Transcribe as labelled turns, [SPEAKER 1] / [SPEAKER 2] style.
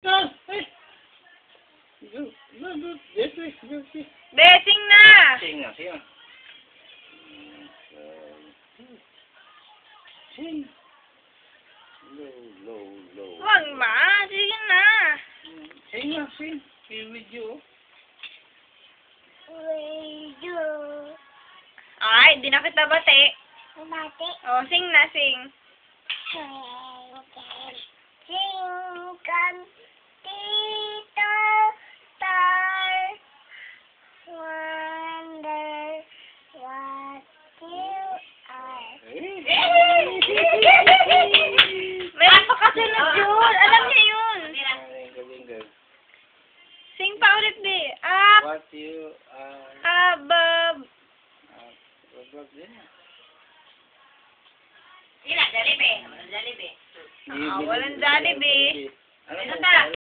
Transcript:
[SPEAKER 1] No, hey. No, this way, this way.
[SPEAKER 2] Besing na!
[SPEAKER 1] Sing na, sing na. Sing. Low.
[SPEAKER 2] Wag ma, sige na.
[SPEAKER 1] Sing na, sing. Here with you.
[SPEAKER 2] Ay, di na kita bati.
[SPEAKER 3] Bati.
[SPEAKER 2] O, sing na, sing.
[SPEAKER 3] Singkan Tito Star Wonder what you are.
[SPEAKER 2] Meron pa kasunod yun. Alam niya yun.
[SPEAKER 1] Galing.
[SPEAKER 2] Sing pa ulit, di. Up,
[SPEAKER 1] What you are.
[SPEAKER 2] above.
[SPEAKER 1] Wag din.
[SPEAKER 2] Walang Jollibee.
[SPEAKER 1] Ano